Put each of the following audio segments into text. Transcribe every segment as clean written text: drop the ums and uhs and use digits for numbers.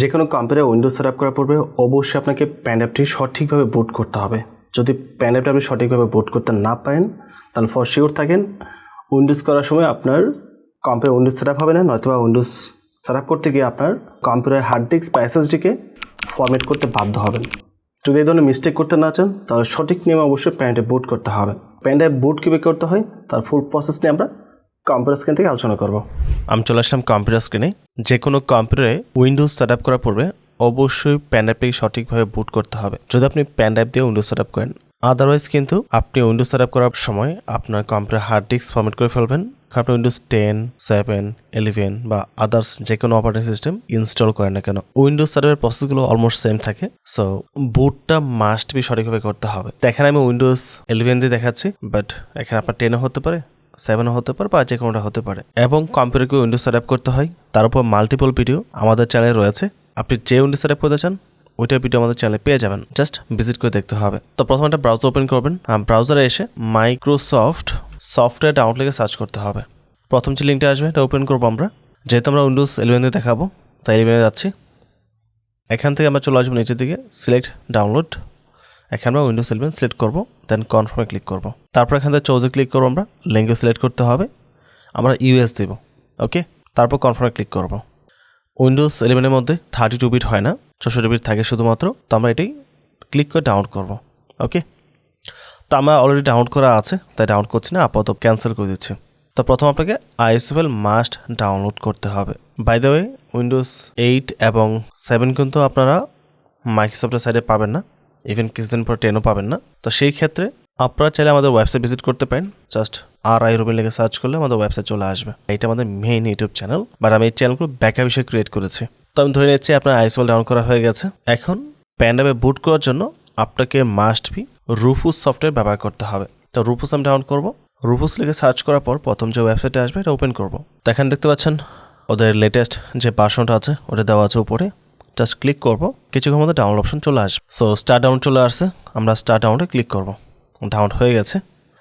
যে কোনো কম্পিউটারে উইন্ডোজ সেট আপ করার পূর্বে অবশ্যই আপনাকে প্যান অ্যাপটি সঠিকভাবে বুট করতে হবে। যদি প্যান অ্যাপটা আপনি সঠিকভাবে বুট করতে না পারেন তাহলে ফর শিওর থাকেন উইন্ডোজ করার সময় আপনার কম্পিউটার উইন্ডোজ সেট আপ হবে না, নয়তোবা উইন্ডোজ সেট আপ করতে গিয়ে আপনার কম্পিউটার হার্ড ডিস্ক বা এসএসডিকে ফরম্যাট করতে বাধ্য হবেন। যদি এই ধরনের মিস্টেক করতে না চান তাহলে সঠিক নিয়মে অবশ্যই প্যান অ্যাপ বুট করতে হবে। প্যান অ্যাপ বুট কীভাবে করতে হয় তার ফুল প্রসেস নিয়ে আমরা কম্পিউটার স্ক্রিন থেকে আলোচনা করব। আমি চলে আসলাম কম্পিউটার স্ক্রিনে। যে কোনো কম্পিউটারে উইন্ডোজ সেট আপ করার পূর্বে অবশ্যই প্যান অ্যাপটি সঠিকভাবে বুট করতে হবে যদি আপনি প্যান অ্যাপ দিয়ে উইন্ডোজ সেট আপ করেন। আদারওয়াইজ কিন্তু আপনি উইন্ডোজ সেট আপ করার সময় আপনার কম্পিউটার হার্ড ডিস্ক ফরম্যাট করে ফেলবেন। আপনি উইন্ডোজ 10, 7, 11 বা আদার্স যে কোনো অপারেটিং সিস্টেম ইনস্টল করেন না কেন, উইন্ডোজ সেট আপের প্রসেসগুলো অলমোস্ট সেম থাকে। সো বুটটা মাস্ট বি সঠিকভাবে করতে হবে। এখানে আমি উইন্ডোজ 11 দিয়ে দেখাচ্ছি, বাট এখানে আপনার 10ও হতে পারে, 7ও হতে পারে বা যে কোনোটা হতে পারে। এবং কম্পিউটারকে উইন্ডোজ সেট আপ করতে হয়, তার উপর মাল্টিপল ভিডিও আমাদের চ্যানেলে রয়েছে। আপনি যে উইন্ডোজ সেট আপ করতে চান ওইটার ভিডিও আমাদের চ্যানেলে পেয়ে যাবেন, জাস্ট ভিজিট করে দেখতে হবে। তো প্রথমে একটা ব্রাউজার ওপেন করবেন, ব্রাউজারে এসে মাইক্রোসফট সফটওয়্যার ডাউনলোড লিখে সার্চ করতে হবে। প্রথম যে লিঙ্কটা আসবে এটা ওপেন করবো আমরা। যেহেতু আমরা উইন্ডোজ 11 দিয়ে দেখাবো তাই 11 যাচ্ছি। এখান থেকে আমরা চলে আসবো নিচের দিকে, সিলেক্ট ডাউনলোড। এখানে আমরা উইন্ডোজ 11 সিলেক্ট করবো, দেন কনফার্মে ক্লিক করবো। তারপর এখান থেকে চৌজে ক্লিক করবো, আমরা ল্যাঙ্গুয়েজ সিলেক্ট করতে হবে, আমরা ইউএস দেব। ওকে, তারপর কনফার্মে ক্লিক করবো। উইন্ডোজ 11-এর মধ্যে 32 বিট হয় না, 64 বিট থাকে শুধুমাত্র। তো আমরা এটাই ক্লিক করে ডাউনলোড করবো। ওকে, তো আমার অলরেডি ডাউনলোড করা আছে তাই ডাউনলোড করছি না, আপাতত ক্যান্সেল করে দিচ্ছি। তো প্রথম আপনাকে আইএসএফএল মাস্ট ডাউনলোড করতে হবে। বাই দ্য ওয়ে উইন্ডোজ 8 এবং 7 কিন্তু আপনারা মাইক্রোসফটের সাইডে পাবেন না, ইভেন কিছুদিন পর 10ও পাবেন না। তো সেই ক্ষেত্রে আপনারা চাইলে আমাদের ওয়েবসাইট ভিজিট করতে পারেন, জাস্ট RI রুবিন লিখে সার্চ করলে আমাদের ওয়েবসাইট চলে আসবে। এটা আমাদের মেইন ইউটিউব চ্যানেল, বাট আমি এই চ্যানেলগুলো ব্যাকআপ হিসেবে ক্রিয়েট করেছি। তো আমি ধরে নিচ্ছি আপনার আইএসএফএল ডাউনলোড করা হয়ে গেছে। এখন প্যান অ্যাপে বুট করার জন্য আপনাকে মাস্ট বি রুফুস সফটওয়্যার ব্যবহার করতে হবে। তো রুফুস আমি ডাউনলোড করবো। রুফুস লিখে সার্চ করার পর প্রথম যে ওয়েবসাইটে আসবে এটা ওপেন করবো। তো এখানে দেখতে পাচ্ছেন ওদের লেটেস্ট যে ভার্সনটা আছে ওটা দেওয়া আছে উপরে, জাস্ট ক্লিক করবো, কিছুক্ষণের মধ্যে ডাউনলোড অপশন চলে আসবে। সো স্টার্ট ডাউনলোড চলে আসছে, আমরা স্টার্ট ডাউনলোডে ক্লিক করবো। ডাউনলোড হয়ে গেছে।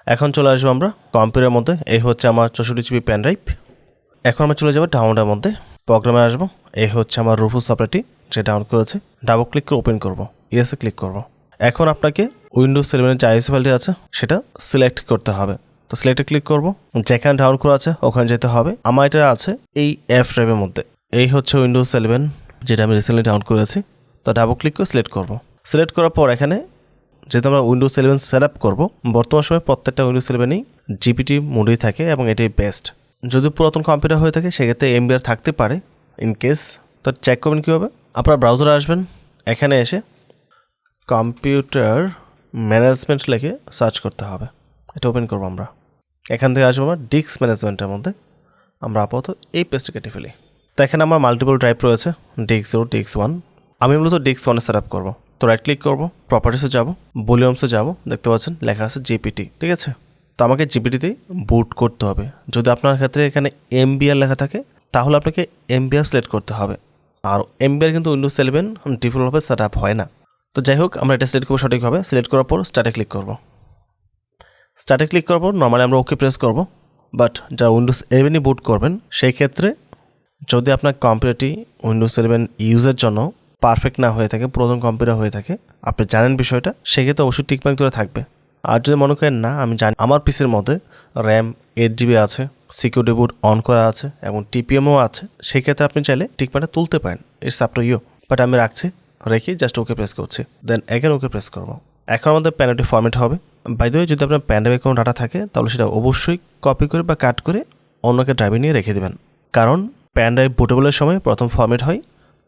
এখন চলে আসবো আমরা কম্পিউটারের মধ্যে। এই হচ্ছে আমার 64 জিবি প্যান ড্রাইভ। এখন আমরা চলে যাবো ডাউনলোডের মধ্যে, প্রোগ্রামে আসবো। এই হচ্ছে আমার রুফুস সফটওয়্যারটি যে ডাউনলোড করেছি। ডাবল ক্লিক করে ওপেন করবো, ইয়েসে ক্লিক করবো। এখন আপনাকে উইন্ডোজ 11-এর যে আইএস ফাইলটি আছে সেটা সিলেক্ট করতে হবে। তো সিলেক্টে ক্লিক করবো, যেখানে ডাউনলোড করা আছে ওখানে যেতে হবে। আমার এটা আছে এই এফ ড্রাইভের মধ্যে। এই হচ্ছে উইন্ডোজ 11 যেটা আমি রিসেন্টলি ডাউনলোড করেছি। তো ডাবল ক্লিক করে সিলেক্ট করবো। সিলেক্ট করার পর এখানে যেহেতু আমরা উইন্ডোজ 11 সেট আপ করবো, বর্তমান সময়ে প্রত্যেকটা উইন্ডোজ 11-ই জিপিটি মোডেই থাকে এবং এটাই বেস্ট। যদি পুরাতন কম্পিউটার হয়ে থাকে সেক্ষেত্রে এমবিআর থাকতে পারে ইন কেস। তো চেক করবেন কীভাবে, আপনার ব্রাউজারে আসবেন, এখানে এসে কম্পিউটার ম্যানেজমেন্ট লিখে সার্চ করতে হবে। এটা ওপেন করবো আমরা। এখান থেকে আসবো আমরা ডিস্ক ম্যানেজমেন্টের মধ্যে। আমরা আপাতত এই পেজটা কেটে ফেলি। তো এখানে আমার মাল্টিপল ড্রাইভ রয়েছে, ডিস্ক 0, ডিস্ক 1। আমি মূলত ডিস্ক 1-এ সেট আপ করবো। তো রাইট ক্লিক করবো, প্রপার্টিসে যাবো, ভলিউমসে যাবো, দেখতে পাচ্ছেন লেখা আছে জিপিটি, ঠিক আছে। তো আমাকে জিপিটিতেই বুট করতে হবে। যদি আপনার ক্ষেত্রে এখানে এমবিআর লেখা থাকে তাহলে আপনাকে এমবিআর সিলেক্ট করতে হবে। আর এমবিআর কিন্তু উইন্ডোজ 11 ডিফল্টভাবে সেট আপ হয় না। তো যাই হোক আমরা এটা সিলেক্ট করবো সঠিকভাবে। সিলেক্ট করার পর স্টার্টে ক্লিক করবো। স্টার্টে ক্লিক করার পর নর্মালি আমরা ওকে প্রেস করবো। বাট যারা উইন্ডোজ 11-ই বুট করবেন সেই ক্ষেত্রে যদি আপনার কম্পিউটারটি উইন্ডোজ 11 ইউজের জন্য পারফেক্ট না হয়ে থাকে, পুরাতন কম্পিউটার হয়ে থাকে, আপনি জানেন বিষয়টা, সেক্ষেত্রে অবশ্যই টিকমার্ক ধরে থাকবে। আর যদি মনে করেন না আমি জানি আমার পিসির মধ্যে র্যাম 8 জিবি আছে, সিকিউরিটি বুট অন করা আছে এবং টিপিএমও আছে, সেক্ষেত্রে আপনি চাইলে টিকমার্কটা তুলতে পারেন। It's up to you. But আমি রাখছি, রেখে জাস্ট ওকে প্রেস করছি, দেন এগেন ওকে প্রেস করবো। এখন আমাদের প্যান ড্রাইভটি ফরম্যাট হবে। বাই দ্য ওয়ে যদি আপনার প্যান ড্রাইভে কোনো ডাটা থাকে তাহলে সেটা অবশ্যই কপি করে বা কাট করে অন্যকে ড্রাইভে নিয়ে রেখে দেবেন, কারণ প্যান ড্রাইভ বুটেবলের সময় প্রথম ফরম্যাট হয়,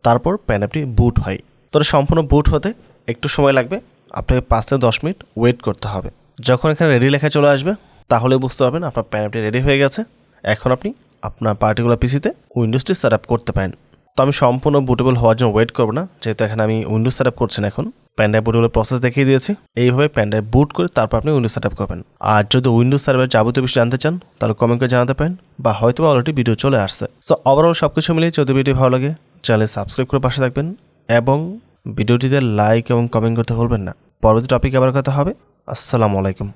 তারপর প্যান ড্রাইভটি বুট হয়। তো সম্পূর্ণ বুট হতে একটু সময় লাগবে, আপনাকে 5 থেকে 10 মিনিট ওয়েট করতে হবে। যখন এখানে রেডি লেখা চলে আসবে তাহলে বুঝতে পারবেন আপনার প্যান ড্রাইভটি রেডি হয়ে গেছে। এখন আপনি আপনার পার্টিকুলার পিসিতে উইন্ডোজটি সেট আপ করতে পারেন। তো আমি সম্পূর্ণ বুটেবল হওয়ার জন্য ওয়েট করবো না, যেহেতু এখানে আমি উইন্ডোজ সেট আপ করছি না। এখন প্যান ড্রাইভ বুটেবলের প্রসেস দেখিয়ে দিয়েছি। এইভাবে প্যান ড্রাইভ বুট করে তারপর আপনি উইন্ডোজ সেট আপ করবেন। আর যদি উইন্ডোজ সার্ভারের যাবতীয় বিষয় জানতে চান তাহলে কমেন্ট করে জানাতে পারেন, বা হয়তো অলরেডি ভিডিও চলে আসছে। সো ওভারঅল সব কিছু মিলিয়ে যদি ভিডিও ভালো লাগে চ্যানেলে সাবস্ক্রাইব করে পাশে থাকবেন এবং ভিডিওটিতে লাইক এবং কমেন্ট করতে ভুলবেন না। পরবর্তী টপিক আবার কথা হবে। আসসালামু আলাইকুম।